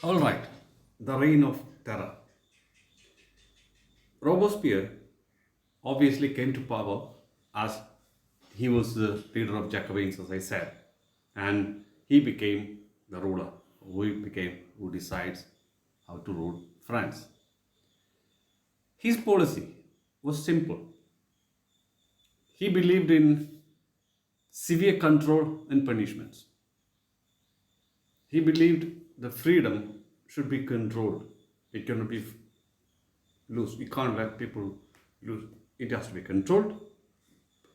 All right, the reign of terror. Robespierre obviously came to power as he was the leader of Jacobins, as I said, and he became the ruler who decides how to rule France. His policy was simple. He believed in severe control and punishments. He believed the freedom should be controlled. It cannot be loose. You can't let people loose. It has to be controlled,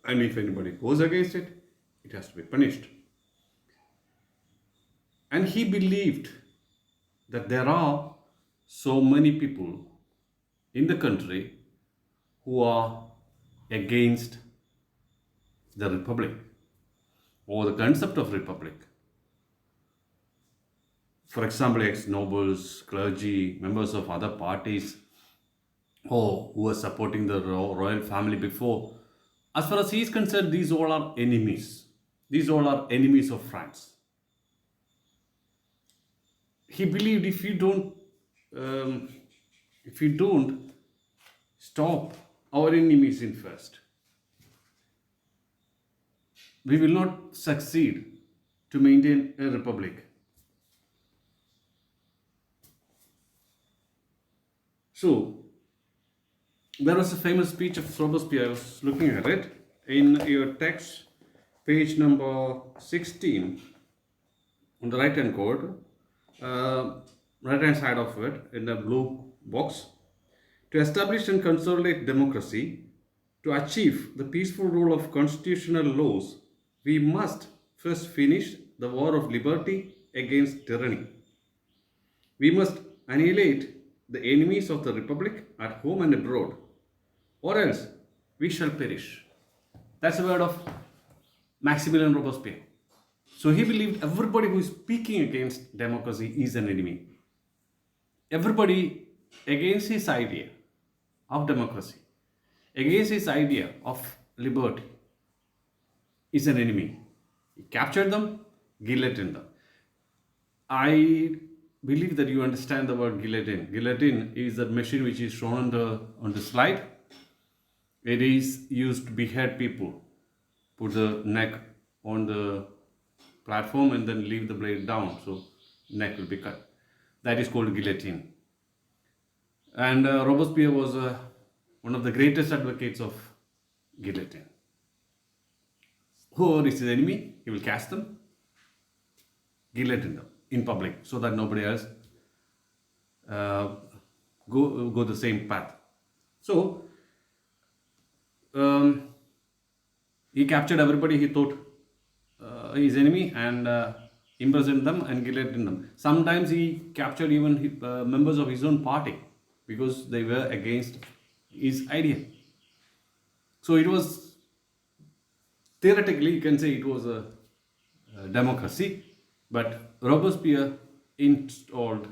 and if anybody goes against it, it has to be punished. And he believed that there are so many people in the country who are against the republic or the concept of republic. For example, ex-nobles, clergy, members of other parties, or who were supporting the royal family before. As far as he is concerned, these all are enemies. These all are enemies of France. He believed um, if you don't stop our enemies in first, we will not succeed to maintain a republic. So there was a famous speech of Robespierre. I was looking at it in your text, page number 16, on the right hand corner, uh, right hand side of it, in the blue box. To establish and consolidate democracy, to achieve the peaceful rule of constitutional laws, we must first finish the war of liberty against tyranny. We must annihilate the enemies of the republic at home and abroad, or else we shall perish. That's the word of Maximilian Robespierre. So he believed everybody who is speaking against democracy is an enemy. Everybody against his idea of democracy, against his idea of liberty, is an enemy. He captured them, guillotined them. I believe that you understand the word guillotine. Guillotine is that machine which is shown on the slide. It is used to behead people. Put the neck on the platform and then leave the blade down, so neck will be cut. That is called guillotine. And Robespierre was one of the greatest advocates of guillotine. Whoever is his enemy, he will catch them, guillotine them in public, so that nobody else uh, go the same path. So um, he captured everybody he thought his enemy and imprisoned them and guillotined them. Sometimes he captured even members of his own party because they were against his idea. So it was, theoretically, you can say it was a democracy, but Robespierre installed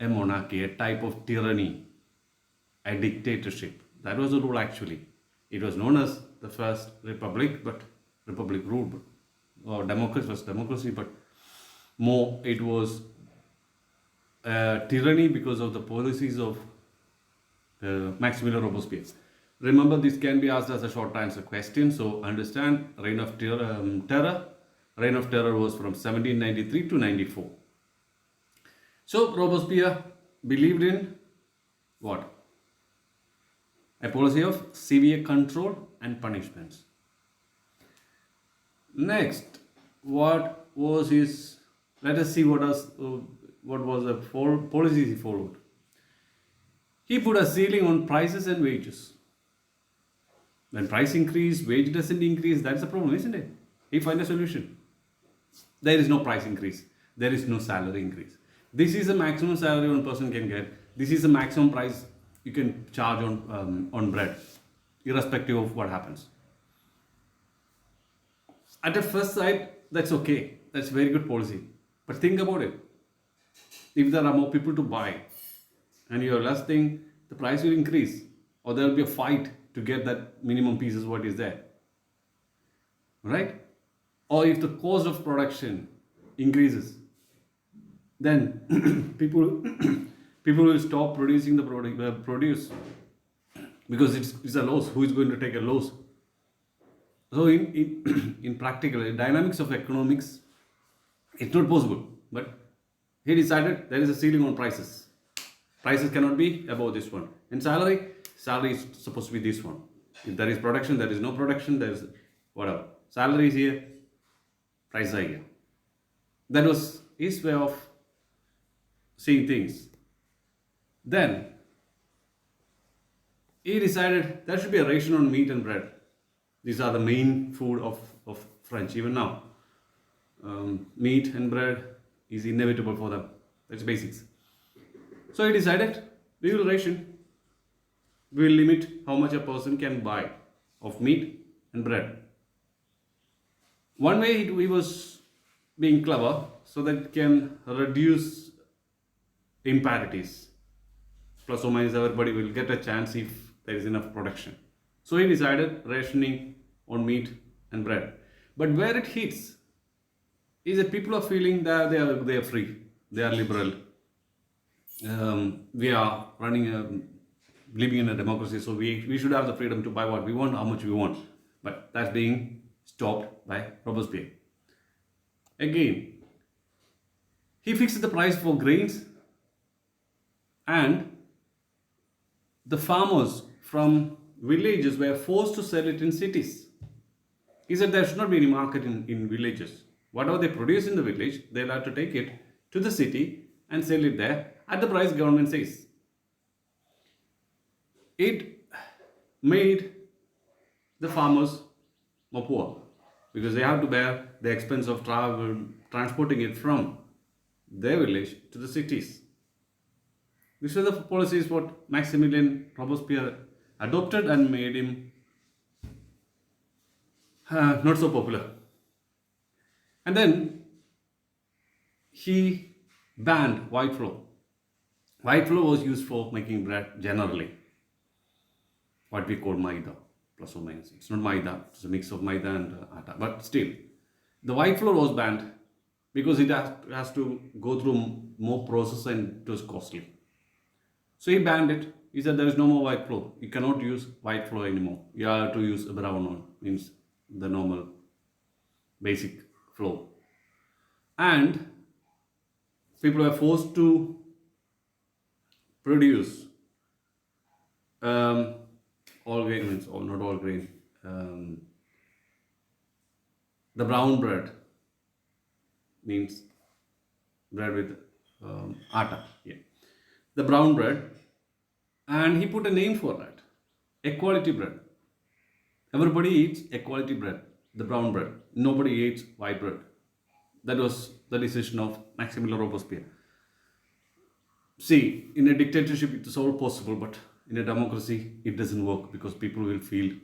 a monarchy, a type of tyranny, a dictatorship. That was the rule actually. It was known as the First Republic, but Republic ruled, or democracy was democracy, but more it was tyranny because of the policies of Maximilian Robespierre. Remember, this can be asked as a short answer question, so understand Reign of Terror. Reign of Terror was from 1793 to 94. So Robespierre believed in what? A policy of severe control and punishments. Next, what was his? Let us see what was the policies he followed. He put a ceiling on prices and wages. When price increase, wage doesn't increase. That's the problem, isn't it? He find a solution. There is no price increase. There is no salary increase. This is the maximum salary one person can get. This is the maximum price you can charge on bread, irrespective of what happens. At the first sight, that's okay. That's very good policy. But think about it. If there are more people to buy and you're less thing, the price will increase. Or there will be a fight to get that minimum pieces what is there. Right? Or if the cost of production increases, then people people will stop producing the produce because it's a loss. Who is going to take a loss? So in practical dynamics of economics, it's not possible. But he decided there is a ceiling on prices. Prices cannot be above this one. And salary is supposed to be this one. If there is production, there is no production, there is whatever. Salary is here, prices are here. That was his way of seeing things. Then he decided there should be a ration on meat and bread. These are the main food of French even now. Meat and bread is inevitable for them. That's basics. So he decided we will ration. We will limit how much a person can buy of meat and bread. One way he was being clever so that it can reduce imparities. Plus or minus everybody will get a chance if there is enough production. So he decided rationing on meat and bread. But where it hits is that people are feeling that they are free, they are liberal. We are living in a democracy, so we should have the freedom to buy what we want, how much we want. But that's being stopped by Robespierre. Again, he fixed the price for grains, and the farmers from villages were forced to sell it in cities. He said there should not be any market in villages. Whatever they produce in the village, they'll have to take it to the city and sell it there at the price government says. It made the farmers more poor because they have to bear the expense of transporting it from their village to the cities. These were the policies what Maximilien Robespierre adopted and made him not so popular. And then he banned white flour. White flour was used for making bread generally, what we call maida, plus or minus. It's not maida, it's a mix of maida and atta. But still, the white flour was banned because it has to go through more process and it was costly. So he banned it. He said there is no more white flour. You cannot use white flour anymore. You have to use a brown one, means the normal basic flour. And people were forced to produce all grain, means all, not all grain, the brown bread, means bread with atta, yeah, the brown bread, and he put a name for that, equality bread. Everybody eats equality bread, the brown bread. Nobody eats white bread. That was the decision of Maximilien Robespierre. See, in a dictatorship it is all possible, but in a democracy it doesn't work because people will feel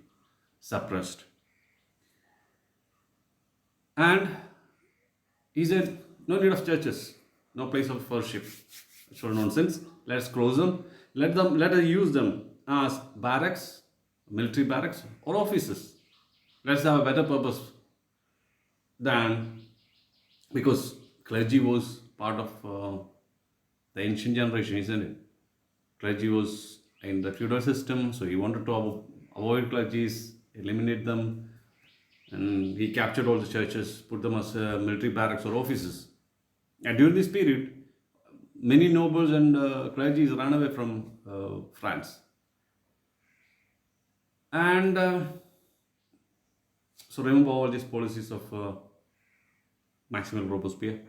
suppressed. And he said, no need of churches, no place of worship. It's all nonsense. Let's close them. Let us use them as barracks, military barracks, or offices. Let's have a better purpose than, because clergy was part of the ancient generation, isn't it? Clergy was in the feudal system, so he wanted to avoid clergies, eliminate them, and he captured all the churches, put them as military barracks or offices. And during this period, many nobles and clergies ran away from France. And so remember all these policies of Maximilien Robespierre.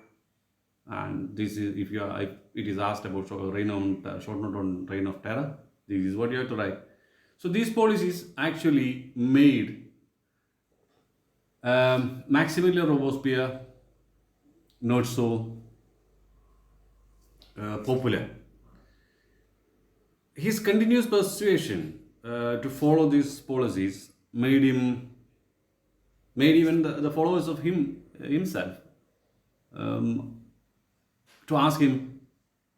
And this is, if it is asked about short note on reign of terror, this is what you have to write. So these policies actually made Maximilien Robespierre not so popular. His continuous persuasion to follow these policies made even the followers of himself to ask him,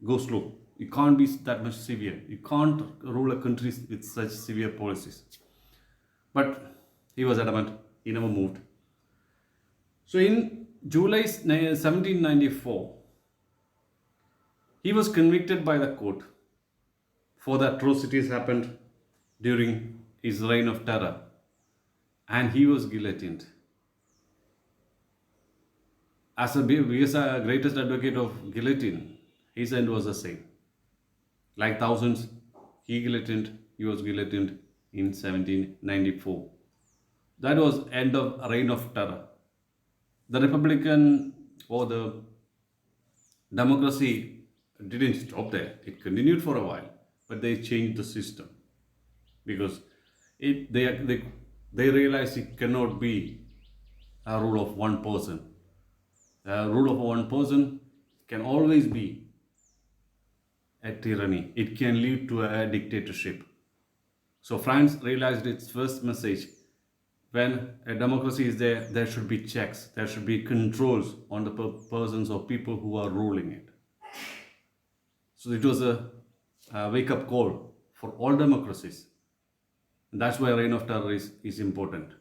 go slow. You can't be that much severe. You can't rule a country with such severe policies. But he was adamant. He never moved. So in July 1794, He was convicted by the court for the atrocities happened during his reign of terror, and he was guillotined. As a greatest advocate of guillotine, his end was the same. Like thousands, he was guillotined in 1794. That was end of reign of terror. The Republican or the democracy didn't stop there. It continued for a while, but they changed the system because they realized it cannot be a rule of one person. A rule of one person can always be a tyranny. It can lead to a dictatorship. So France realized its first message: when a democracy is there, there should be checks, there should be controls on the persons or people who are ruling it. So it was a wake-up call for all democracies. That's why reign of terror is important.